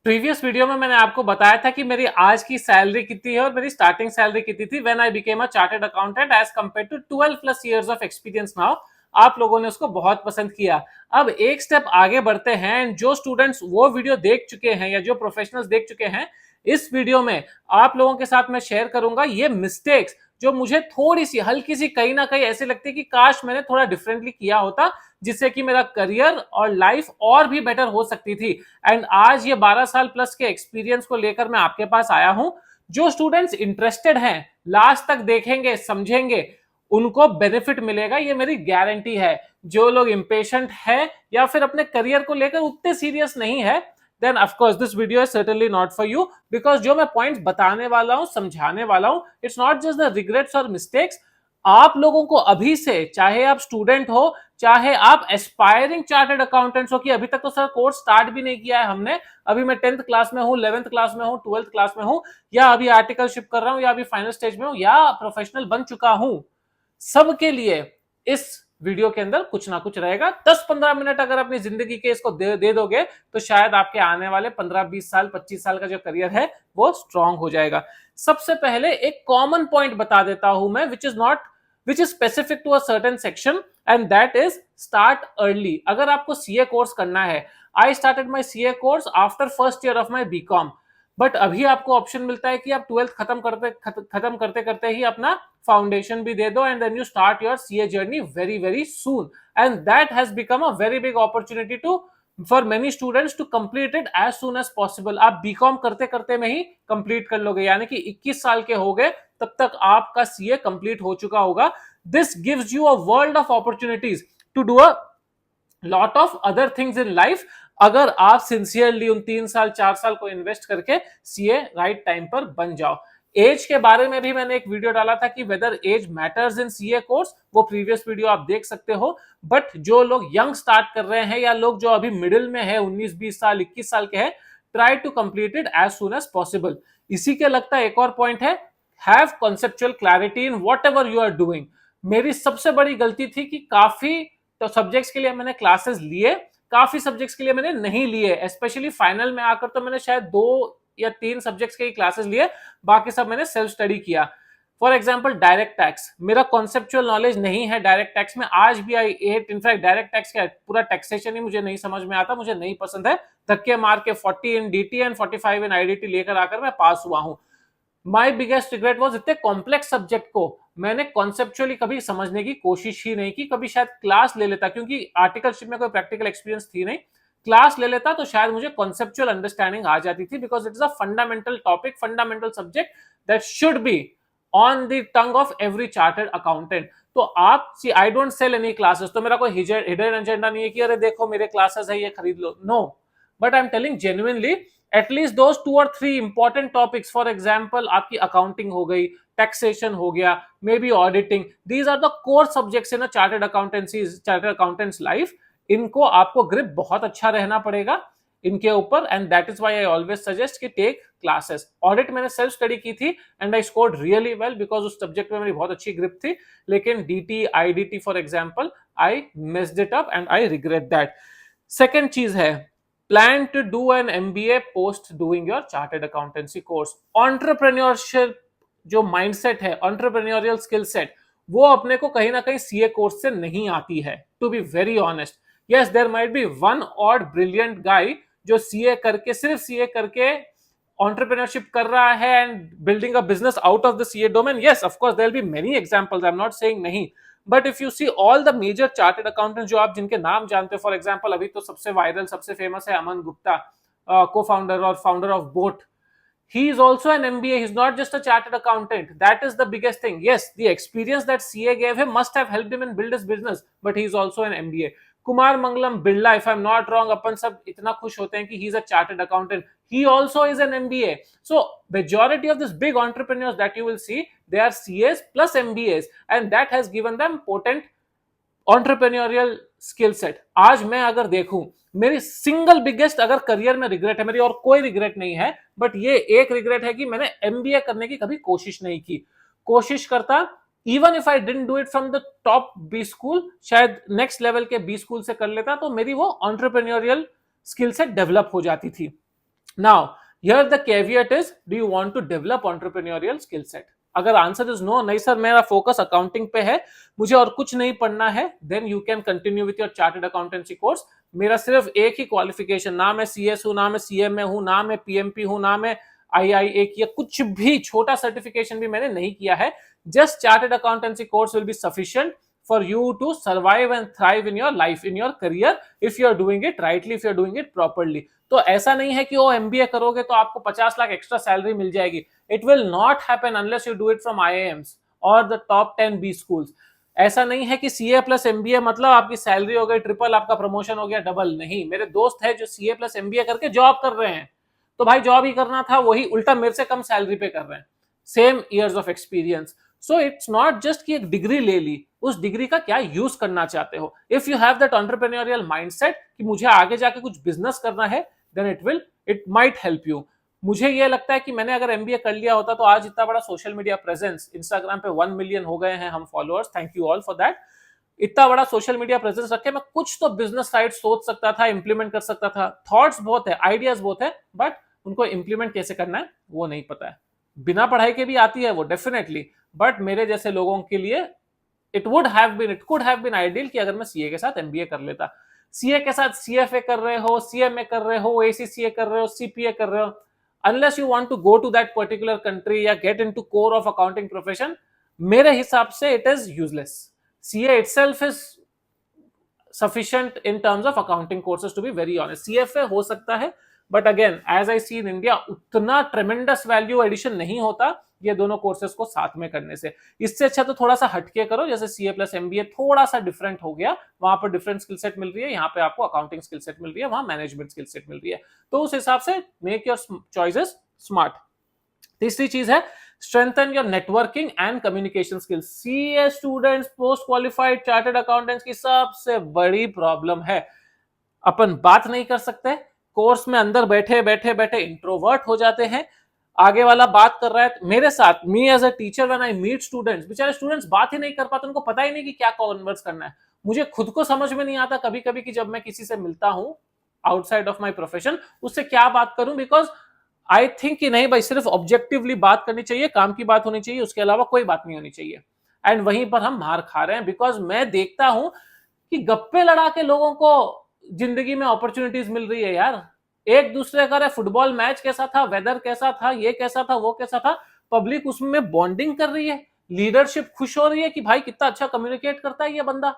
Previous video में मैंने आपको बताया था कि मेरी आज की सैलरी कितनी है और मेरी स्टार्टिंग सैलरी कितनी थी when I became a chartered accountant as compare to 12 plus years of experience now. आप लोगों ने उसको बहुत पसंद किया। अब एक स्टेप आगे बढ़ते हैं। जो स्टूडेंट्स वो वीडियो देख चुके हैं या जो प्रोफेशनल्स देख चुके हैं, इस वीडियो में आप लोगों के साथ मैं शेयर करूंगा ये मिस्टेक्स जो मुझे थोड़ी सी हल्की सी कहीं ना कहीं ऐसे लगती है कि काश मैंने थोड़ा डिफरेंटली किया होता, जिससे कि मेरा करियर और लाइफ और भी बेटर हो सकती थी। एंड आज ये 12 साल प्लस के एक्सपीरियंस को लेकर मैं आपके पास आया हूं। जो स्टूडेंट्स इंटरेस्टेड हैं, लास्ट तक देखेंगे, समझेंगे, उनको बेनिफिट मिलेगा, ये मेरी गारंटी है। जो लोग इंपेशेंट है या फिर अपने करियर को लेकर उतने सीरियस नहीं है, then of course this video is certainly not for you. Because जो मैं पॉइंट्स बताने वाला हूं, समझाने वाला हूं, it's not just the regrets और मिस्टेक्स। आप लोगों को अभी से, चाहे आप स्टूडेंट हो, चाहे आप एस्पायरिंग चार्टर्ड अकाउंटेंट्स हो, कि अभी तक तो सर कोर्स स्टार्ट भी नहीं किया है हमने, अभी मैं 10th क्लास में हूं, 11th क्लास में हूं, 12th क्लास में हूं, या अभी आर्टिकलशिप कर रहा हूं, या अभी फाइनल स्टेज में हूं, या प्रोफेशनल बन चुका हूं, सबके लिए इस वीडियो के अंदर कुछ ना कुछ रहेगा। 10-15 मिनट अगर अपनी जिंदगी के इसको दे दोगे तो शायद आपके आने वाले 15-20 साल, 25 साल का जो करियर है वो स्ट्रांग हो जाएगा। सबसे पहले एक कॉमन पॉइंट बता देता हूं मैं, which is specific to a certain section, and that is start early। अगर आपको सीए कोर्स करना है, I started my CA course after first year of my BCom, but अभी आपको ऑप्शन मिलता है कि आप 12th खत्म करते करते ही अपना फाउंडेशन भी दे दो, and then you start your CA journey very very soon, and that has become a very big opportunity to for many students to complete it as soon as possible. आप BCom करते करते में ही complete कर लोगे, यानी कि 21 साल के हो गए तब तक आपका सीए कंप्लीट हो चुका होगा। This gives you a world of opportunities to do a lot of other things in life, अगर आप सिंसियरली उन 3 साल 4 साल को इन्वेस्ट करके सीए राइट टाइम पर बन जाओ। एज के बारे में भी मैंने एक वीडियो डाला था कि whether age matters in CA course, वो प्रीवियस वीडियो आप देख सकते हो। बट जो लोग यंग स्टार्ट कर रहे हैं या लोग जो अभी मिडिल में है, 19-20 साल 21 साल के हैं, try to complete it as soon as possible. इसी के लगता है एक और पॉइंट है, have conceptual clarity in whatever you are doing. मेरी सबसे बड़ी गलती थी कि काफी तो सब्जेक्ट्स के लिए मैंने क्लासेस लिए, काफी सब्जेक्ट्स के लिए मैंने नहीं लिए। स्पेशली फाइनल में आकर तो मैंने शायद 2 या 3 सब्जेक्ट्स के ही क्लासेस लिए, बाकी सब मैंने सेल्फ स्टडी किया। फॉर एग्जाम्पल डायरेक्ट टैक्स, मेरा कॉन्सेप्चुअल नॉलेज नहीं है डायरेक्ट टैक्स में, आज भी आई एट। इनफैक्ट डायरेक्ट टैक्स का पूरा टैक्सेशन ही मुझे नहीं समझ में आता, मुझे नहीं पसंद है। धक्के मार के 40 इन डीटी एंड 45 इन आईडीटी लेकर आकर मैं पास हुआ हूं। माई बिगेस्ट रिग्रेट वॉज इतने कॉम्प्लेक्स सब्जेक्ट को मैंने कॉन्सेप्चुअली कभी समझने की कोशिश ही नहीं की। कभी शायद क्लास ले लेता, क्योंकि आर्टिकलशिप में कोई प्रैक्टिकल एक्सपीरियंस थी नहीं, क्लास ले लेता तो शायद मुझे कॉन्सेप्चुअल अंडरस्टैंडिंग आ जाती थी, because it is a fundamental topic, fundamental subject that should be on the tongue of every chartered accountant. तो आप see, I don't sell any classes, तो मेरा कोई हिडन एजेंडा नहीं है कि अरे देखो मेरे क्लासेस है ये खरीद लो, no. But I am telling genuinely, at least those 2 or 3 important topics, for example आपकी अकाउंटिंग हो गई, टैक्सेशन हो गया, maybe auditing, these are the core subjects in a chartered accountant's life. इनको आपको ग्रिप बहुत अच्छा रहना पड़ेगा इनके ऊपर, and that is why I always suggest कि टेक क्लासेस। ऑडिट मैंने सेल्फ स्टडी की थी and I scored really well, because उस सब्जेक्ट में मेरी बहुत अच्छी ग्रिप थी। लेकिन DT IDT for example I missed it up and I regret that. Second चीज है, plan to do an MBA post doing your chartered accountancy course। entrepreneurship जो mindset है, entrepreneurial skill set, वो अपने को कहीं ना कहीं सीए कोर्स से नहीं आती है, to be very honest। yes, there might be one odd brilliant guy जो सीए करके, सिर्फ सीए करके entrepreneurship कर रहा है and building a business out of the CA domain। yes, of course there will be many examples, I'm not saying नहीं, but if you see all the major chartered accountant जो आप जिनके नाम जानते हो, फॉर एग्जांपल अभी तो सबसे वायरल, सबसे फेमस है अमन गुप्ता, को फाउंडर और founder of boat. He is also an MBA, he's not just a chartered accountant, that is the biggest thing। yes, the experience that CA gave him must have helped him in build his business, but he is also an MBA। Kumar Mangalam Birla, if I'm not wrong, अपन सब इतना खुश होते हैं कि he is a chartered accountant, he also is an MBA। so majority of this big entrepreneurs that you will see, they are CAs plus MBAs, and that has given them potent entrepreneurial skill set। आज मैं अगर देखूं, मेरी single biggest अगर career में regret है, मेरी और कोई रिग्रेट नहीं है, बट ये एक रिग्रेट है कि मैंने एमबीए करने की कभी कोशिश नहीं की। कोशिश करता, even if I didn't do it from the top B school, शायद नेक्स्ट लेवल के बी स्कूल से कर लेता, तो मेरी वो एंटरप्रेन्योरियल स्किल सेट डेवलप हो जाती थी। Now here the caveat is, do you want to develop entrepreneurial skill set? अगर आंसर इज नो, नहीं सर मेरा फोकस अकाउंटिंग पे है, मुझे और कुछ नहीं पढ़ना है, then you can continue with your chartered accountancy course. मेरा सिर्फ एक ही क्वालिफिकेशन, ना मैं सीएस हूं, ना मैं सीएमए हूं, ना मैं पीएमपी हूं, ना मैं आईआईए किया, कुछ भी छोटा सर्टिफिकेशन भी मैंने नहीं किया है। Just chartered accountancy course will be sufficient for you to survive and thrive in your life, in your career, if you are doing it rightly, if you are doing it properly। तो ऐसा नहीं है कि वो MBA करोगे तो आपको 50 lakh extra salary मिल जाएगी। It will not happen unless you do it from IIMs और द टॉप 10 बी स्कूल्स। ऐसा नहीं है कि सीए प्लस एमबीए मतलब आपकी सैलरी हो गई ट्रिपल, आपका प्रमोशन हो गया डबल। नहीं, मेरे दोस्त है जो सीए प्लस एमबीए करके जॉब कर रहे हैं, तो भाई जॉब ही करना था, वही उल्टा मेरे से कम सैलरी पे कर रहे हैं, same years of experience. So it's not just कि एक डिग्री ले ली, उस डिग्री का क्या यूज करना चाहते हो। If you have that entrepreneurial mindset कि मुझे आगे जाके कुछ बिजनेस करना है, then it might help you. मुझे ये लगता है कि मैंने अगर एमबीए कर लिया होता तो आज इतना बड़ा सोशल मीडिया प्रेजेंस, इंस्टाग्राम पे 1 मिलियन हो गए हैं हम followers, thank you all for that. इतना बड़ा सोशल मीडिया प्रेजेंस रखे मैं कुछ तो बिजनेस साइड सोच सकता था, इंप्लीमेंट कर सकता था। थॉट्स बहुत है, आइडियाज बहुत है, बट उनको इंप्लीमेंट कैसे करना है वो नहीं पता है। बिना पढ़ाई के भी आती है वो डेफिनेटली, बट मेरे जैसे लोगों के लिए it could have been ideal कि अगर मैं सीए के साथ एमबीए कर लेता। सीए के साथ सीएफए कर रहे हो, सीएमए कर रहे हो, एसीसीए कर रहे हो, सीपीए कर रहे हो, unless you want to go to that particular country या get into core of accounting profession, मेरे हिसाब से it is useless. CA itself is sufficient in terms of accounting courses, to be very honest। CFA हो सकता है, but again as I see in India उतना tremendous value addition नहीं होता ये दोनों कोर्सेज को साथ में करने से। इससे अच्छा तो थोड़ा सा हटके करो, जैसे सीए प्लस एमबीए थोड़ा सा डिफरेंट हो गया, वहां पर डिफरेंट स्किल सेट मिल रही है, यहाँ पे आपको अकाउंटिंग स्किल सेट मिल रही है, वहां मैनेजमेंट स्किल सेट मिल रही है। तो उस हिसाब से मेक योर चॉइसेस स्मार्ट। तीसरी चीज है strengthen your networking and communication skills। CA students, post qualified chartered accountants की सबसे बड़ी प्रॉब्लम है, अपन बात नहीं कर सकते, कोर्स में अंदर बैठे बैठे बैठे इंट्रोवर्ट हो जाते हैं। आगे वाला बात कर रहा है मेरे साथ, me as a teacher when I meet students, बेचारे स्टूडेंट्स बात ही नहीं कर पाते, उनको पता ही नहीं कि क्या कन्वर्स करना है। मुझे खुद को समझ में नहीं आता कभी कभी कि जब मैं किसी से मिलता हूं आउटसाइड ऑफ माई प्रोफेशन, उससे क्या बात करूं, बिकॉज आई थिंक कि नहीं भाई सिर्फ ऑब्जेक्टिवली बात करनी चाहिए, काम की बात होनी चाहिए, उसके अलावा कोई बात नहीं होनी चाहिए। एंड वहीं पर हम मार खा रहे हैं, बिकॉज मैं देखता हूं कि गप्पे लड़ा के लोगों को जिंदगी में अपॉर्चुनिटीज मिल रही है यार। एक दूसरे का फुटबॉल मैच कैसा था, वेदर कैसा था, ये कैसा था, वो कैसा था, पब्लिक उसमें बॉन्डिंग कर रही है, लीडरशिप खुश हो रही है कि भाई कितना अच्छा कम्युनिकेट करता है ये बंदा।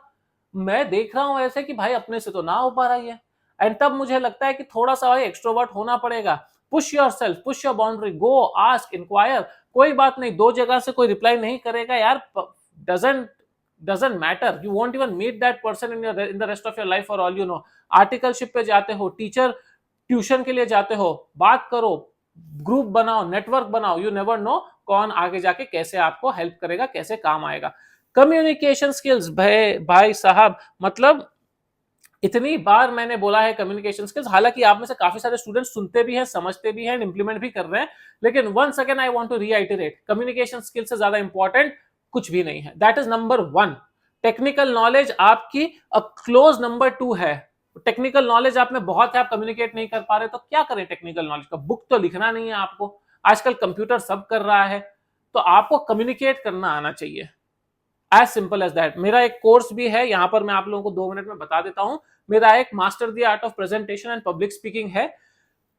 मैं देख रहा हूं ऐसे कि भाई अपने से तो ना हो पा रही है। एंड तब मुझे लगता है कि थोड़ा सा भाई एक्सट्रोवर्ट होना पड़ेगा। Push yourself, push your boundary, go ask enquire. कोई बात नहीं, 2 जगह से कोई रिप्लाई नहीं करेगा यार, doesn't matter, you won't even meet that person in the rest of your life for all you know। Articleship पे जाते हो, टीचर ट्यूशन के लिए जाते हो, बात करो, ग्रुप बनाओ, नेटवर्क बनाओ, यू नेवर नो कौन आगे जाके कैसे आपको हेल्प करेगा, कैसे काम आएगा। कम्युनिकेशन स्किल्स भाई साहब, मतलब इतनी बार मैंने बोला है कम्युनिकेशन स्किल्स, हालांकि आप में से काफी सारे स्टूडेंट्स सुनते भी हैं, समझते भी हैं, इंप्लीमेंट भी कर रहे हैं, लेकिन once again I want to reiterate, communication skill से ज्यादा इंपॉर्टेंट कुछ भी नहीं है। That is number 1। Technical knowledge आपकी क्लोज नंबर 2 है। टेक्निकल नॉलेज आप में बहुत है, आप कम्युनिकेट नहीं कर पा रहे तो क्या करें टेक्निकल नॉलेज का, बुक तो लिखना नहीं है आपको, आजकल कंप्यूटर सब कर रहा है, तो आपको कम्युनिकेट करना आना चाहिए, एज सिंपल एज दैट। मेरा एक कोर्स भी है, यहां पर मैं आप लोगों को 2 मिनट में बता देता हूं। मेरा एक master the art of presentation and public speaking है,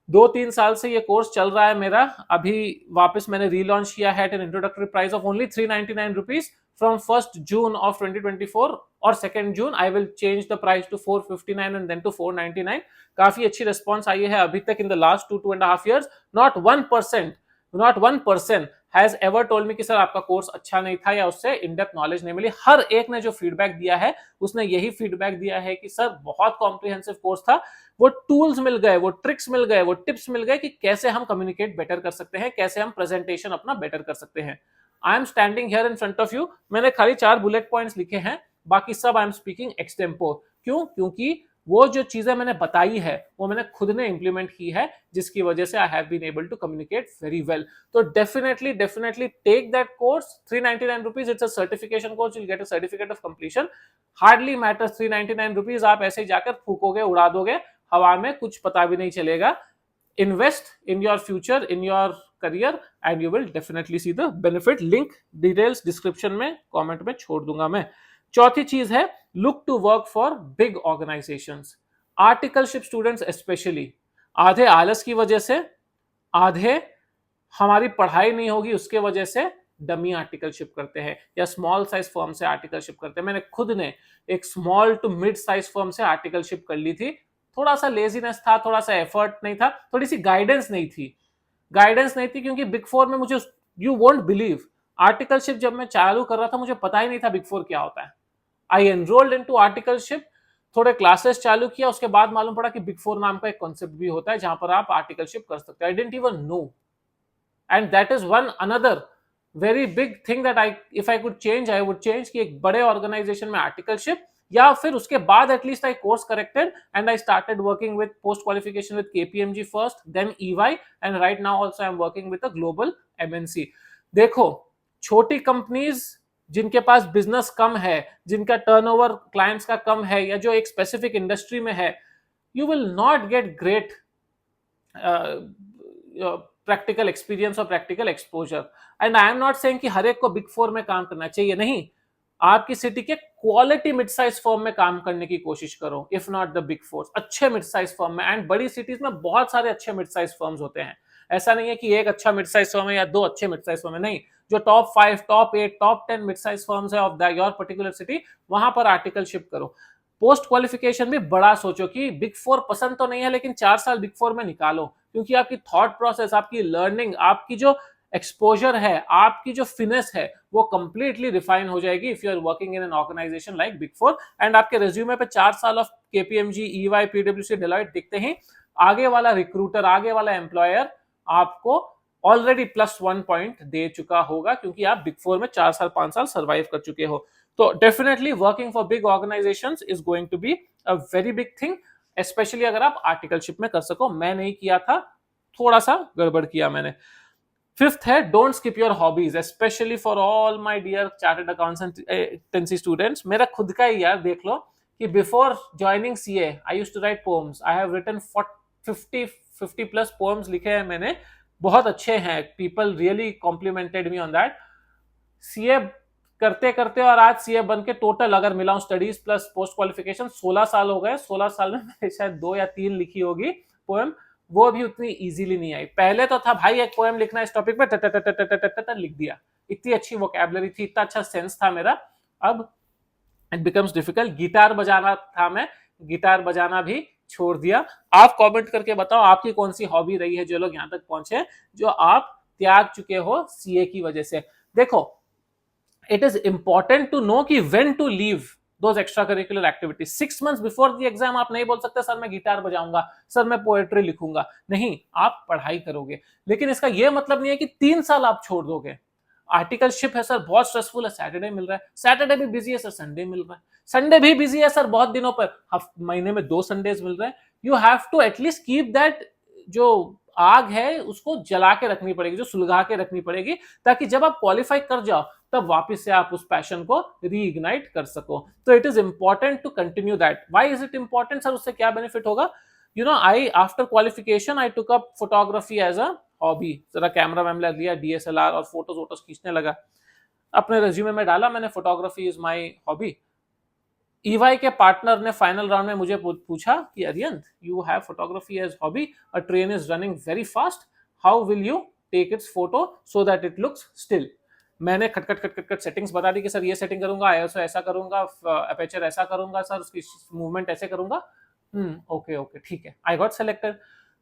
2-3 साल से ये कोर्स चल रहा है मेरा। अभी वापस मैंने रीलॉन्च किया है at an introductory price of only 399 rupees from 1st June of 2024, और 2nd June I will change the price to 459 and then to 499। काफी अच्छी रिस्पॉन्स आई है अभी तक in the last 2.5 years। Not one person has ever told me कि sir आपका course अच्छा नहीं था या उससे इन डेप्थ नॉलेज नहीं मिली। हर एक ने जो फीडबैक दिया है उसने यही फीडबैक दिया है कि सर बहुत कॉम्प्रिहेंसिव कोर्स था, वो टूल्स मिल गए, वो ट्रिक्स मिल गए, वो टिप्स मिल गए कि कैसे हम कम्युनिकेट बेटर कर सकते हैं, कैसे हम प्रेजेंटेशन अपना बेटर कर सकते हैं। I am standing here in front of you, मैंने खाली 4 बुलेट पॉइंट्स लिखे हैं, बाकी सब आई एम स्पीकिंग एक्सटेम्पोर। क्यों? क्योंकि वो जो चीजें मैंने बताई है वो मैंने खुद ने इंप्लीमेंट की है, जिसकी वजह से I have been able to communicate very well. तो definitely take that course, 399 rupees, it's a certification course, you will get a certificate of completion. Hardly matters 399 rupees, आप ऐसे ही जाकर फूकोगे, उड़ा दोगे हवा में, कुछ पता भी नहीं चलेगा। invest in your future, in your career, and you will definitely see the benefit. Link details description में comment में छोड़ दूंगा मैं. चौथी चीज है, look to work for big organizations. Articleship students specially, आधे आलस की वजह से, आधे हमारी पढ़ाई नहीं होगी उसके वजह से डमी आर्टिकलशिप करते हैं या स्मॉल साइज फर्म से आर्टिकलशिप करते हैं. मैंने खुद ने एक small to mid size firm से आर्टिकलशिप कर ली थी. थोड़ा सा लेजीनेस था, थोड़ा सा एफर्ट नहीं था, थोड़ी सी गाइडेंस नहीं थी. गाइडेंस नहीं थी क्योंकि बिग फोर में मुझे, यू वोंट बिलीव, आर्टिकलशिप जब मैं चालू कर रहा था मुझे पता ही नहीं था बिग फोर क्या होता है. आई एनरोल्ड इनटू आर्टिकलशिप, थोड़े क्लासेस चालू किया, उसके बाद मालूम पड़ा कि बिग फोर नाम का एक कॉन्सेप्ट भी होता है जहां पर आप आर्टिकलशिप कर सकते हो. I didn't even know. And that is one another very big thing that I, if I could change I would change, कि एक बड़े ऑर्गेनाइजेशन में आर्टिकलशिप, या फिर उसके बाद at least I course corrected and I started working with post qualification with KPMG first, then EY, and right now also I am working with a global MNC. देखो, छोटी कंपनीज जिनके पास बिजनेस कम है, जिनका टर्नओवर क्लाइंट्स का कम है, या जो एक स्पेसिफिक इंडस्ट्री में है, you will not get great practical experience और practical exposure. And I am not saying कि हर एक को बिग फोर में काम करना चाहिए, नहीं. आपकी सिटी के क्वालिटी मिड साइज फर्म में काम करने की कोशिश करो, if not the big four, अच्छे मिड साइज फर्म में. एंड बड़ी सिटीज में बहुत सारे अच्छे मिड साइज फर्म्स होते हैं. ऐसा नहीं है कि एक अच्छा मिड साइज फर्म है या दो अच्छे मिड साइज फर्म है, नहीं. जो top 5, top 8, top 10 mid size firms है of the your particular city, वहां पर आर्टिकलशिप करो. पोस्ट क्वालिफिकेशन भी बड़ा सोचो कि बिग फोर पसंद तो नहीं है लेकिन 4 साल बिग फोर में निकालो, क्योंकि आपकी थॉट प्रोसेस, आपकी लर्निंग, आपकी जो एक्सपोजर है, आपकी जो फिनेस है, वो कंप्लीटली रिफाइन हो जाएगी if you are working in an organisation like big four. And आपके रिज्यूमे पे 4 साल ऑफ केपीएमजी, ईवाई, पीडब्ल्यूसी, डेलॉयट दिखते ही आगे वाला रिक्रूटर, आगे वाला एम्प्लॉयर आपको ऑलरेडी +1 पॉइंट दे चुका होगा, क्योंकि आप बिग फोर में 4 साल 5 साल सर्वाइव कर चुके हो. तो definitely working for big organisations is going to be a very big thing, especially अगर आप आर्टिकलशिप में कर सको. मैं नहीं किया था, थोड़ा सा गड़बड़ किया मैंने. फिफ्थ है, don't skip your hobbies, especially for all my dear chartered accountancy students. मेरा खुद का ही यार देख लो कि before joining CA I used to write poems. I have written 50 plus poems लिखे हैं मैंने, बहुत अच्छे हैं. People really complimented me on that. CA करते करते और आज सीए बन के टोटल अगर मिलाऊं स्टडीज प्लस पोस्ट क्वालिफिकेशन 16 साल हो गए. 16 साल में मैंने शायद 2 या 3 लिखी होगी पोएम, वो भी उतनी इजीली नहीं आई. पहले तो था भाई एक पोएम लिखना इस टॉपिक पे, लिख दिया. इतनी अच्छी वोकैबुलरी थी, इतना अच्छा सेंस था मेरा. अब इट बिकम्स डिफिकल्ट. गिटार बजाना था, मैं गिटार बजाना भी छोड़ दिया. आप कमेंट करके बताओ आपकी कौन सी हॉबी रही है, जो लोग यहां तक पहुंचे, जो आप त्याग चुके हो सीए की वजह से. देखो, it is important to know कि when to leave those extracurricular activities. 6 months before the exam आप नहीं बोल सकते सर मैं गिटार बजाऊंगा, सर मैं पोएट्री लिखूंगा. नहीं, आप पढ़ाई करोगे, लेकिन इसका यह मतलब नहीं है कि 3 साल आप छोड़ दोगे. आर्टिकलशिप है सर, बहुत स्ट्रेसफुल है, सैटरडे मिल रहा है, सैटरडे भी बिजी है सर, संडे मिल रहा है, संडे भी बिजी है सर बहुत दिनों पर, महीने में 2 संडेज मिल रहे हैं. You have to at least keep that, जो आग है उसको जला के रखनी पड़ेगी, जो सुलगा के रखनी पड़ेगी, ताकि जब आप क्वालिफाई कर जाओ तब वापस से आप उस पैशन को रीइग्नाइट कर सको. तो it is important to continue that. Why is it important sir, उससे क्या बेनिफिट होगा? You know, I after qualification I took up photography as a hobby. जरा कैमरा वैमरा लिया, डीएसएलआर, और फोटोज वोटोज खींचने लगा. अपने रेज्यूमे में डाला मैंने, photography is my hobby. EY के पार्टनर ने फाइनल राउंड में मुझे पूछा कि Ariyant, you have photography as hobby, a train is running very fast, how will you take its photo so that it looks still. मैंने खटखट सेटिंग्स बता दी कि सर ये सेटिंग करूंगा, आईएसओ ऐसा करूंगा, अपर्चर ऐसा करूंगा सर, उसकी मूवमेंट ऐसे करूंगा. ओके ठीक है. I got selected.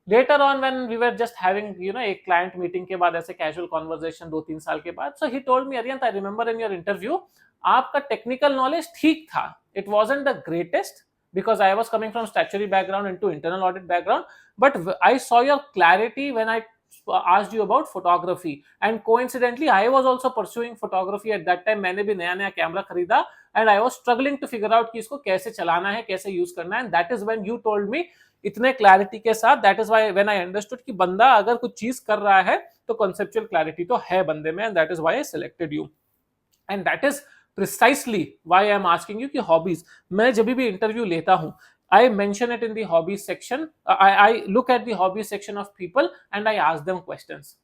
Later on when we were just having एक क्लाइंट मीटिंग के बाद ऐसे कैजुअल कॉन्वर्सेशन 2-3 साल के बाद, so he told me, Ariyant I remember in your interview आपका टेक्निकल नॉलेज ठीक था, it wasn't the greatest because I was coming from statutory background into internal audit background, but I saw your clarity when I asked you about photography, and coincidentally I was also pursuing photography at that time. मैंने भी नया नया camera खरीदा and I was struggling to figure out कि इसको कैसे चलाना है, कैसे यूज करना है, and that is when you told me इतने क्लैरिटी के साथ. that is why when I understood कि बंदा अगर कुछ चीज कर रहा है तो conceptual clarity तो है बंदे में, and that is why I selected you. And that is precisely why I am asking you कि हॉबीज. मैं जब भी इंटरव्यू लेता हूं, I mention it in the hobbies section. I look at the hobbies section of people and I ask them questions.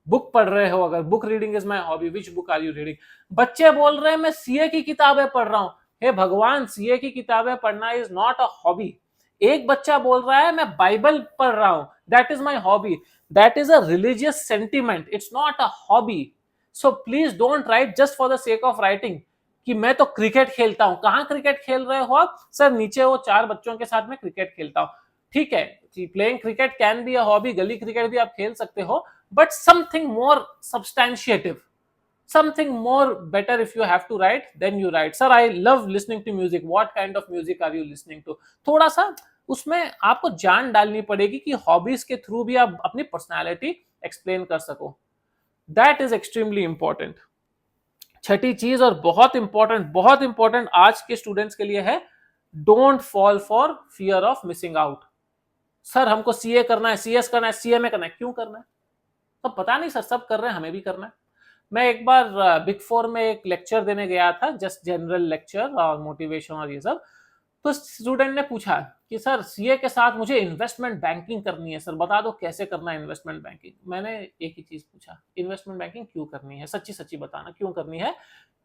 Book पढ़ रहे हो, अगर book reading is my hobby, which book are you reading? बच्चे बोल रहे हैं मैं CA की किताबें पढ़ रहा हूं। हे भगवान, सीए की किताबें पढ़ना इज नॉट अ हॉबी। एक बच्चा बोल रहा है मैं बाइबल पढ़ रहा हूं, that is my hobby. That is a religious sentiment, it's not a hobby. So please don't write just for the sake of writing कि मैं तो क्रिकेट खेलता हूं। कहां क्रिकेट खेल रहे हो आप? सर नीचे वो 4 बच्चों के साथ में क्रिकेट खेलता हूं। ठीक है, playing cricket can be a hobby, गली क्रिकेट भी आप खेल सकते हो, but something more substantiative, something more better. If you have to write, then you write, sir I love listening to music, what kind of music are you listening to? थोड़ा सा उसमें आपको जान डालनी पड़ेगी कि हॉबीज के थ्रू भी आप अपनी पर्सनालिटी एक्सप्लेन कर सको। That is extremely important. छठी चीज और बहुत इंपॉर्टेंट आज के स्टूडेंट्स के लिए है, don't fall for fear of missing out. Sir हमको सीए करना है, सीएस करना है, सीएमए करना है, क्यों करना है? तो पता नहीं सर, सब कर रहे हैं, हमें भी करना है। मैं एक बार बिग फोर में एक लेक्चर देने गया था, जस्ट जनरल लेक्चर और मोटिवेशन और ये सब। तो स्टूडेंट ने पूछा कि सर सीए के साथ मुझे इन्वेस्टमेंट बैंकिंग करनी है, सर बता दो कैसे करना है इन्वेस्टमेंट बैंकिंग। मैंने एक ही चीज पूछा, इन्वेस्टमेंट बैंकिंग क्यों करनी है? सच्ची सच्ची बताना क्यों करनी है।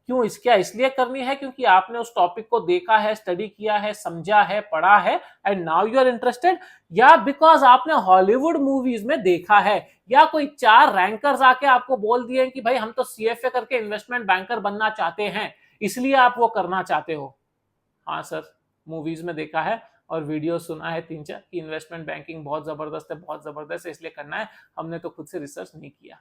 क्यों, इसलिए करनी है क्योंकि आपने उस टॉपिक को देखा है, स्टडी किया है, समझा है, पढ़ा है and now you are interested, या बिकॉज आपने हॉलीवुड मूवीज में देखा है, या कोई 4 रैंकर्स आके आपको बोल दिए कि भाई हम तो सीएफए करके इन्वेस्टमेंट बैंकर बनना चाहते हैं, इसलिए आप वो करना चाहते हो? हाँ सर, मूवीज में देखा है और वीडियो सुना है 3-4 कि इन्वेस्टमेंट बैंकिंग बहुत जबरदस्त है इसलिए करना है, हमने तो खुद से रिसर्च नहीं किया।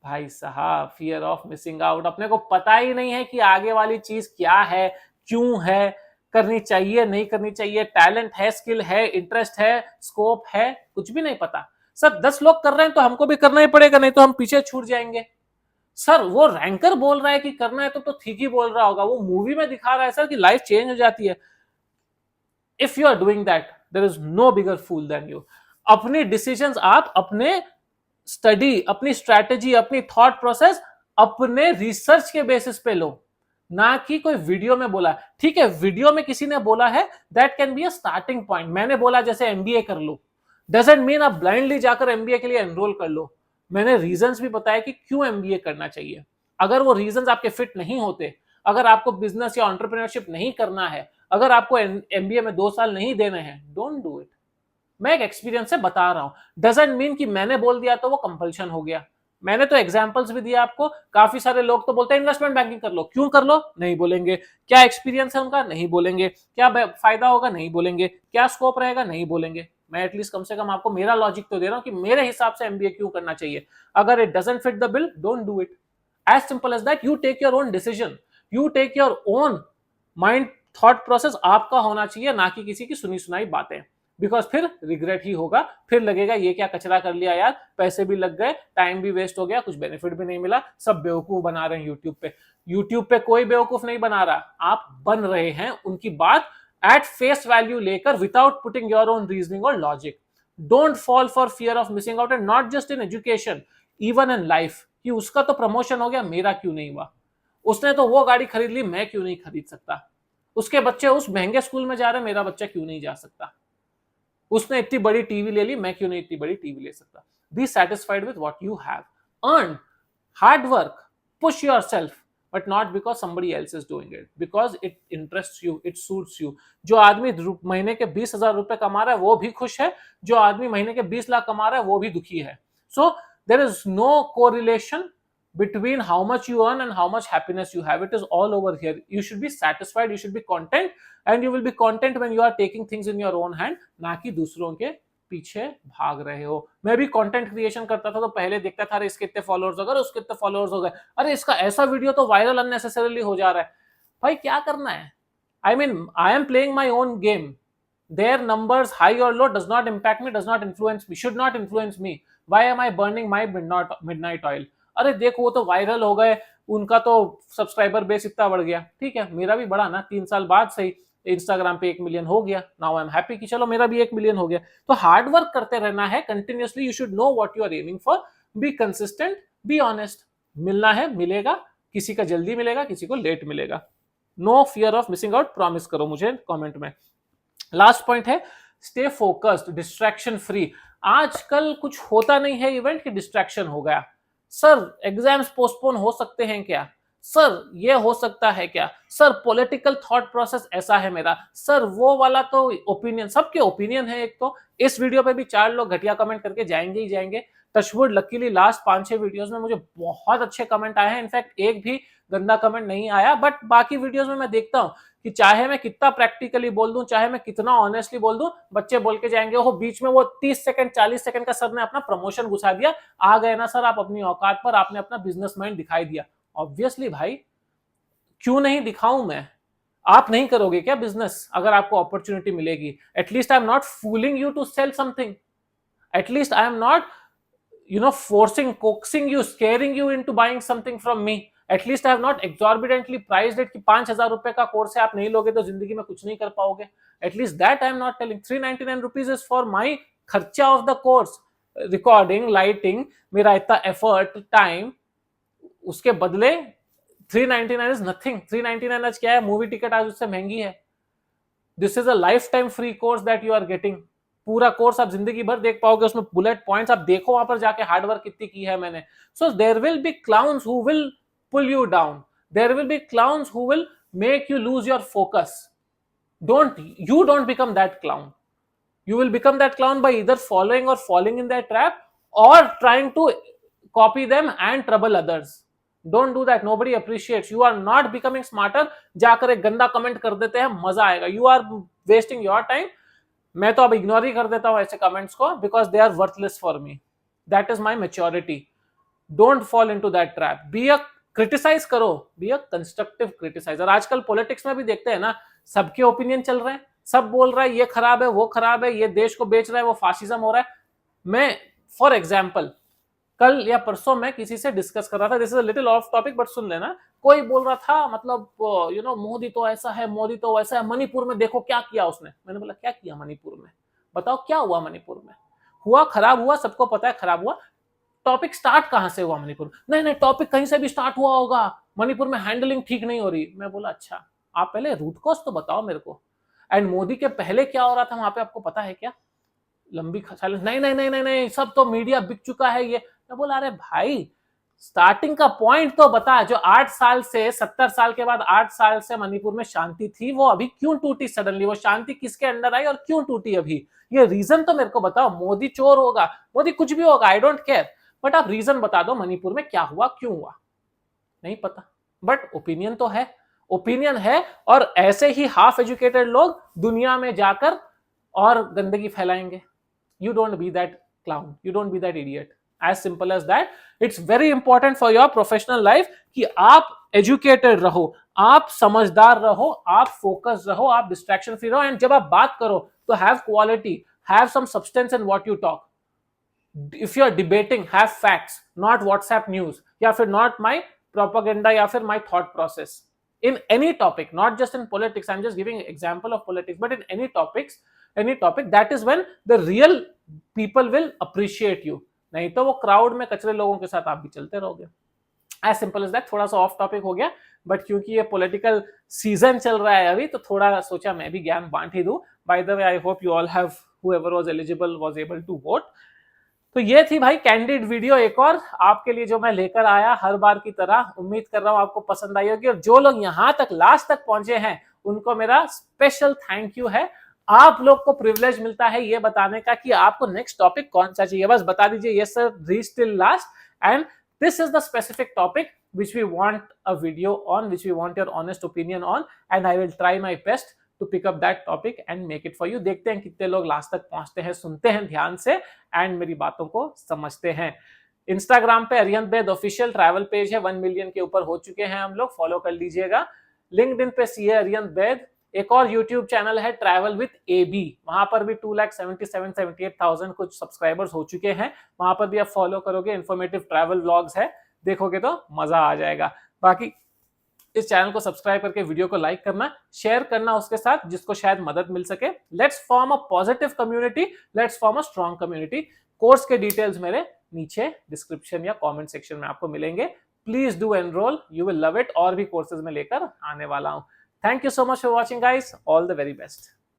भाई साहब, फियर ऑफ मिसिंग आउट, अपने को पता ही नहीं है कि आगे वाली चीज क्या है, क्यों है, करनी चाहिए नहीं करनी चाहिए, टैलेंट है, स्किल है, इंटरेस्ट है, स्कोप है, कुछ भी नहीं पता। सर 10 लोग कर रहे हैं तो हमको भी करना ही पड़ेगा, नहीं तो हम पीछे छूट जाएंगे। सर वो रैंकर बोल रहा है कि करना है तो ठीक ही बोल रहा होगा, वो मूवी में दिखा रहा है सर कि लाइफ चेंज हो जाती है। If you are doing that, there is no bigger fool than you. अपनी डिसीजंस आप अपने स्टडी, अपनी स्ट्रैटेजी, अपनी थॉट प्रोसेस अपने रिसर्च के बेसिस पे लो, ना कि कोई वीडियो में बोला। ठीक है, वीडियो में किसी ने बोला है, that can be a starting point. मैंने बोला जैसे एमबीए कर लो, डजंट मीन आप ब्लाइंडली जाकर एमबीए के लिए एनरोल कर लो। मैंने रीजंस भी बताया कि क्यों एमबीए करना चाहिए। अगर वो रीजंस आपके फिट नहीं होते, अगर आपको बिजनेस या एंटरप्रेन्योरशिप नहीं करना है, अगर आपको एमबीए में 2 साल नहीं देने हैं, डोंट डू इट। मैं एक एक्सपीरियंस से बता रहा हूं, डजंट मीन कि मैंने बोल दिया तो वो कंपल्शन हो गया। मैंने तो एग्जांपल्स भी दिया आपको। काफी सारे लोग तो बोलते हैं इन्वेस्टमेंट बैंकिंग कर लो, क्यों कर लो? नहीं बोलेंगे। क्या एक्सपीरियंस है उनका? नहीं बोलेंगे। क्या फायदा होगा? नहीं बोलेंगे। क्या स्कोप रहेगा? नहीं बोलेंगे। मैं एटलीस्ट कम से कम आपको मेरा लॉजिक तो दे रहा हूं कि मेरे हिसाब से एमबीए क्यों करना चाहिए। अगर it doesn't fit the bill, don't do it. As simple as that. You take your own decision, you take your own mind, thought process आपका होना चाहिए, ना कि किसी की सुनी सुनाई बातें। बिकॉज फिर रिग्रेट ही होगा, फिर लगेगा ये क्या कचरा कर लिया यार, पैसे भी लग गए, टाइम भी वेस्ट हो गया, कुछ बेनिफिट भी नहीं मिला, सब बेवकूफ बना रहे हैं यूट्यूब पे। यूट्यूब पे कोई बेवकूफ नहीं बना रहा, आप बन रहे हैं उनकी बात एट फेस वैल्यू लेकर, without putting your own reasoning और logic. Don't fall for fear of missing out, and not just in education, even in life. कि उसका तो प्रमोशन हो गया, मेरा क्यों नहीं हुआ? उसने तो वो गाड़ी खरीद ली, मैं क्यों नहीं खरीद सकता? उसके बच्चे उस महंगे स्कूल में जा रहे हैं, मेरा बच्चा क्यों नहीं जा सकता? उसने इतनी बड़ी टीवी ले ली, मैं क्यों नहीं इतनी बड़ी टीवी ले सकता? B satisfied with what you have, earn, hard work, push yourself, but not because somebody else is doing it, because it interests you, it suits you. जो आदमी महीने के 20,000 रुपए कमा रहा है वो भी खुश है, जो आदमी महीने के 20 लाख कमा रहा है वो भी दुखी है। So there is no correlation between how much you earn and how much happiness you have. It is all over here. You should be satisfied, you should be content, and you will be content when you are taking things in your own hand, ना कि दूसरों के पीछे भाग रहे हो। मैं भी कंटेंट क्रिएशन करता था तो पहले देखता था, अरे इसके इतने फॉलोअर्स हो गए, उसके इतने फॉलोअर्स हो गए, अरे इसका ऐसा वीडियो तो वायरल अननेसेसरीली हो जा रहा है। भाई क्या करना है? I mean I am playing my own game, their numbers high or low does not impact me, does not influence me, should not influence me. Why am I burning my midnight oil? अरे देखो वो तो viral हो गए, उनका तो subscriber base इतना बढ़ गया, ठीक है मेरा भी बढ़ा ना, 3 साल बाद सही, इंस्टाग्राम पे 1 मिलियन हो गया, नाउ आई एम हैप्पी कि चलो मेरा भी 1 मिलियन हो गया। तो हार्ड वर्क करते रहना है continuously, you should know what you are aiming for, be consistent, be honest. मिलना है मिलेगा, किसी का जल्दी मिलेगा, किसी को लेट मिलेगा। No fear of missing out, promise करो मुझे कमेंट में। लास्ट पॉइंट है स्टे फोकस्ड, डिस्ट्रैक्शन फ्री। आजकल कुछ होता नहीं है इवेंट की डिस्ट्रैक्शन हो गया। सर एग्जाम्स पोस्टपोन हो सकते हैं क्या? सर ये हो सकता है क्या? सर पॉलिटिकल थॉट प्रोसेस ऐसा है मेरा, सर वो वाला तो ओपिनियन, सबके ओपिनियन है। एक तो इस वीडियो पे भी 4 लोग घटिया कमेंट करके जाएंगे ही जाएंगे। टचवुड लकीली लास्ट 5-6 वीडियोस में मुझे बहुत अच्छे कमेंट आए हैं, इनफैक्ट एक भी गंदा कमेंट नहीं आया। बट बाकी वीडियोस में मैं देखता हूं कि चाहे मैं कितना प्रैक्टिकली बोल दूं, चाहे मैं कितना ऑनेस्टली बोल दूं, बच्चे बोल के जाएंगे वो बीच में वो 30 सेकंड 40 सेकंड का सर ने अपना प्रमोशन घुसा दिया, आ गए ना सर आप अपनी औकात पर, आपने अपना बिजनेस माइंड दिखाई दिया। ऑब्वियसली भाई क्यों नहीं दिखाऊं मैं? आप नहीं करोगे क्या बिजनेस अगर आपको अपॉर्चुनिटी मिलेगी? At least I am not fooling you to sell something, at least I am not forcing, coaxing you, scaring you into buying something from me. At least I have not exorbitantly priced it कि 5,000 रुपए का course है, आप नहीं लोगे तो जिंदगी में कुछ नहीं कर पाओगे। At least that I am not telling. 399 rupees is for my खर्चा of the course, recording, lighting, मेरा इतना एफर्ट, टाइम, उसके बदले 399 is nothing. 399 आज क्या है? मूवी टिकट आज उससे महंगी है। This is a life time free course that you are getting. पूरा कोर्स आप जिंदगी भर देख पाओगे, उसमें बुलेट पॉइंट्स आप देखो वहां पर जाके हार्डवर्क कितनी की है मैंने। So there will be clowns who will pull you down, there will be clowns who will make you lose your focus. don't become that clown. You will become that clown by either following or falling in that trap or trying to copy them and trouble others. Don't do that. Nobody appreciates. You are not becoming smarter. जाकर एक गंदा comment कर देते हैं, मजा आएगा। You are wasting your time. मैं तो अब इग्नोर ही कर देता हूं ऐसे कमेंट्स को, because they are worthless for me. That is my maturity. Don't fall into that trap. Be a criticise करो, बी अ कंस्ट्रक्टिव क्रिटिसाइजर। आजकल पॉलिटिक्स में भी देखते हैं ना, सबके ओपिनियन चल रहे हैं, सब बोल रहा है ये खराब है, वो खराब है, ये देश को बेच रहा है, वो फासिज्म हो रहा है। मैं फॉर एग्जाम्पल कल या परसों मैं किसी से डिस्कस कर रहा था, this is a little off topic but सुन लेना। कोई बोल रहा था मतलब मोदी तो ऐसा है, मोदी तो वैसा है, मणिपुर में देखो क्या किया उसने। मैंने बोला क्या किया मणिपुर में? बताओ क्या हुआ मणिपुर में? हुआ खराब हुआ, सबको पता है खराब हुआ। टॉपिक स्टार्ट कहां से हुआ मणिपुर? नहीं नहीं, टॉपिक कहीं से भी स्टार्ट हुआ होगा, मणिपुर में हैंडलिंग ठीक नहीं हो रही। मैं बोला अच्छा, आप पहले रूट कॉज तो बताओ मेरे को। एंड मोदी के पहले क्या हो रहा था वहां पे, आपको पता है क्या? लंबी साइलेंस। नहीं नहीं नहीं नहीं नहीं, सब तो मीडिया बिक चुका है ये। मैं बोला अरे भाई स्टार्टिंग का पॉइंट तो बता। जो 8 साल से 70 साल के बाद 8 साल से मणिपुर में शांति थी, वो अभी क्यों टूटी सडनली? वो शांति किसके अंडर आई और क्यों टूटी अभी? ये रीजन तो मेरे को बताओ। मोदी चोर होगा, मोदी कुछ भी होगा, आई डोंट केयर, बट आप रीजन बता दो मणिपुर में क्या हुआ, क्यों हुआ। नहीं पता, बट ओपिनियन तो है, ओपिनियन है। और ऐसे ही हाफ एजुकेटेड लोग दुनिया में जाकर और गंदगी फैलाएंगे। You don't be that clown, you don't be that idiot. As simple as that. It's very important for your professional life कि आप educated रहो, आप समझदार रहो, आप focused रहो, आप distraction free रहो। एंड जब आप बात करो तो have quality, have some substance in what you talk. If you are debating, have facts, not WhatsApp news या फिर not my propaganda या फिर my thought process. In any topic, not just in politics, I'm just giving an example of politics, but in any topic, that is when the real people will appreciate you. नहीं तो वो crowd में कचरे लोगों के साथ आप भी चलते रहोगे। As simple as that. थोड़ा सा ऑफ टॉपिक हो गया, बट क्योंकि ये पॉलिटिकल सीजन चल रहा है अभी, तो थोड़ा सोचा मैं भी ज्ञान बांट ही दूं। By the way, I hope you all have, whoever was eligible was able to vote. तो ये थी भाई कैंडिड वीडियो एक और आपके लिए जो मैं लेकर आया हर बार की तरह। उम्मीद कर रहा हूं आपको पसंद आई होगी, और जो लोग यहां तक लास्ट तक पहुंचे हैं उनको मेरा स्पेशल थैंक यू है। आप लोग को प्रिविलेज मिलता है ये बताने का कि आपको नेक्स्ट टॉपिक कौन सा चाहिए। बस बता दीजिए yes sir, reach till last and this is the specific topic which we want a video on, which we want your honest opinion on, and I will try my best to pick up that topic and make it for you. देखते हैं कितने लोग last तक पहुंचते हैं, सुनते हैं ध्यान से एंड मेरी बातों को समझते हैं। इंस्टाग्राम पे अरिहंत बैद ऑफिशियल ट्रैवल पेज है, 1 मिलियन के ऊपर हो चुके हैं हम लोग, फॉलो कर लीजिएगा। लिंक्डइन पे सीए अरिहंत बैद। एक और यूट्यूब चैनल है ट्रैवल विद एबी, वहां पर भी 2,77,78,000 कुछ सब्सक्राइबर्स हो चुके हैं। वहां पर भी आप फॉलो करोगे, इंफॉर्मेटिव ट्रैवल व्लॉग्स है, देखोगे तो मजा आ जाएगा। बाकी इस चैनल को सब्सक्राइब करके वीडियो को लाइक करना, शेयर करना उसके साथ जिसको शायद मदद मिल सके। Let's form a positive community, let's form a strong community. Course के डिटेल्स मेरे नीचे डिस्क्रिप्शन या कमेंट सेक्शन में आपको मिलेंगे। Please do enrol, you will love it. और भी कोर्सेज में लेकर आने वाला हूं। Thank you so much for watching guys, all the very best.